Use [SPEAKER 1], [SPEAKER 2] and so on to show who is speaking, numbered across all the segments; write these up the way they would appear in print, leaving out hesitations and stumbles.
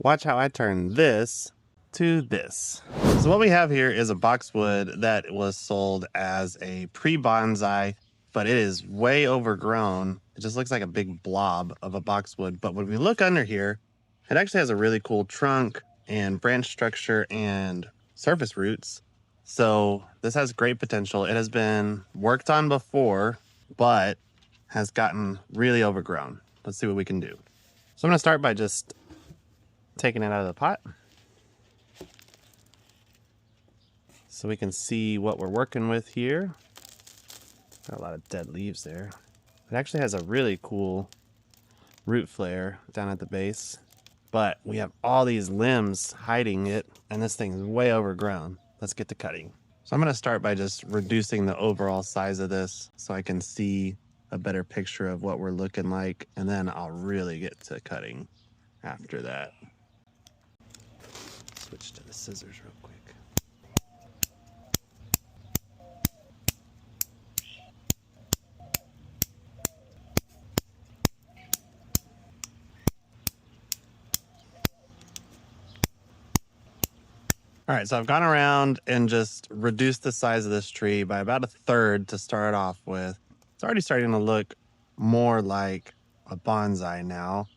[SPEAKER 1] Watch how I turn this to this. So what we have here is a boxwood that was sold as a pre-bonsai, but it is way overgrown. It just looks like a big blob of a boxwood. But when we look under here, it actually has a really cool trunk and branch structure and surface roots. So this has great potential. It has been worked on before, but has gotten really overgrown. Let's see what we can do. So I'm gonna start by just taking it out of the pot so we can see what we're working with here. Got a lot of dead leaves there. It actually has a really cool root flare down at the base, but we have all these limbs hiding it, and this thing's way overgrown. Let's get to cutting. So I'm gonna start by just reducing the overall size of this so I can see a better picture of what we're looking like, and then I'll really get to cutting after that. Switch to the scissors real quick. All right, so I've gone around and just reduced the size of this tree by about 1/3 to start off with. It's already starting to look more like a bonsai now.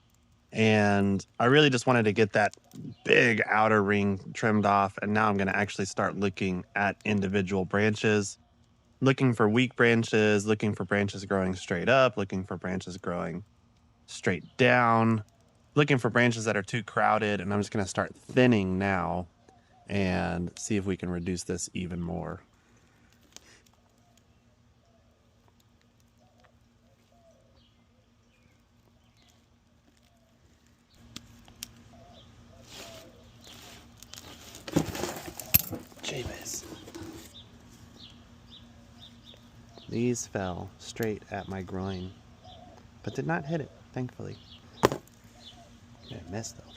[SPEAKER 1] And I really just wanted to get that big outer ring trimmed off. And now I'm gonna actually start looking at individual branches, looking for weak branches, looking for branches growing straight up, looking for branches growing straight down, looking for branches that are too crowded. And I'm just gonna start thinning now and see if we can reduce this even more. Jeebus. These fell straight at my groin, but did not hit it, thankfully. It missed though.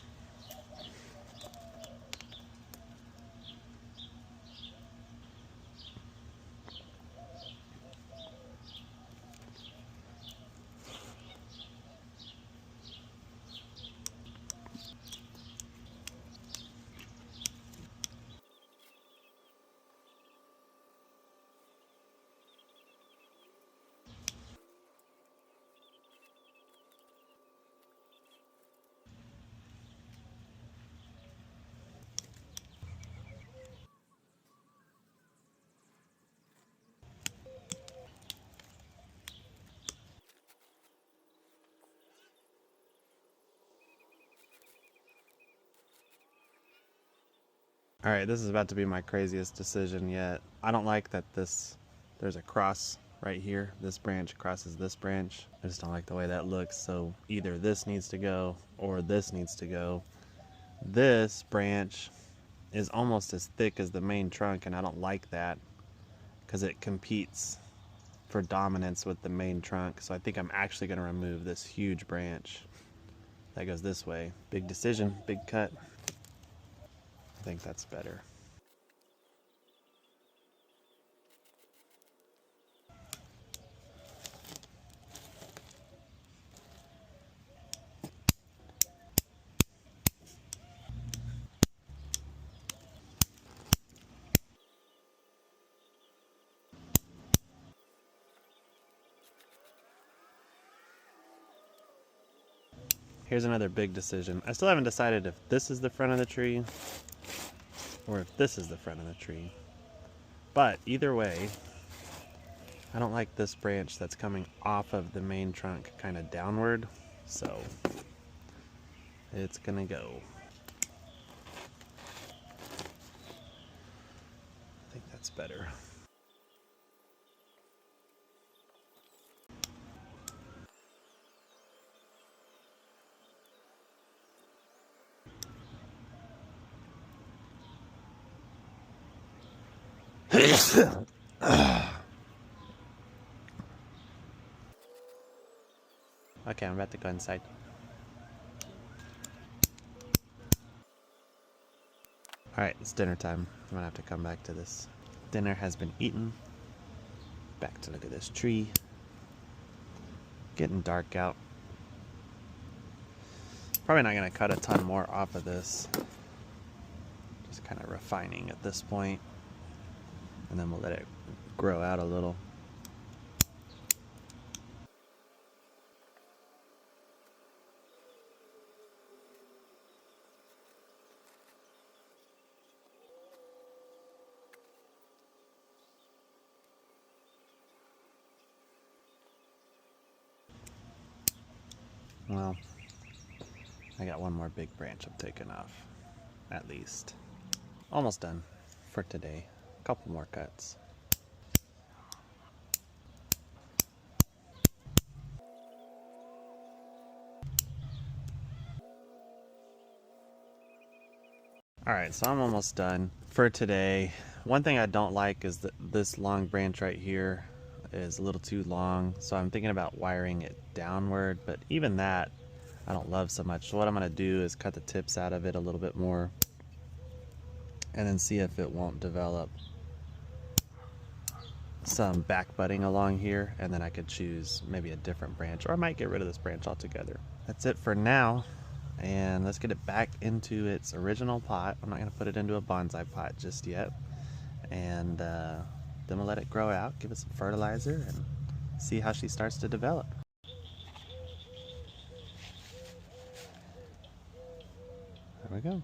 [SPEAKER 1] All right, this is about to be my craziest decision yet. I don't like that there's a cross right here. This branch crosses this branch. I just don't like the way that looks. So either this needs to go or this needs to go. This branch is almost as thick as the main trunk, and I don't like that because it competes for dominance with the main trunk. So I think I'm actually going to remove this huge branch that goes this way. Big decision, big cut. I think that's better. Here's another big decision. I still haven't decided if this is the front of the tree or if this is the front of the tree. But either way, I don't like this branch that's coming off of the main trunk kind of downward, so it's gonna go. I think that's better. Okay, I'm about to go inside. Alright, it's dinner time. I'm gonna have to come back to this. Dinner has been eaten. Back to look at this tree. Getting dark out. Probably not going to cut a ton more off of this. Just kind of refining at this point. And then we'll let it grow out a little. Well, I got one more big branch I'm taking off, at least. Almost done for today. A couple more cuts. Alright, so I'm almost done for today. One thing I don't like is that this long branch right here is a little too long, so I'm thinking about wiring it downward, but even that I don't love so much. So what I'm going to do is cut the tips out of it a little bit more and then see if it won't develop some back budding along here, and then I could choose maybe a different branch, or I might get rid of this branch altogether. That's it for now, and let's get it back into its original pot. I'm not going to put it into a bonsai pot just yet, and then we'll let it grow out, give it some fertilizer, and see how she starts to develop. There we go.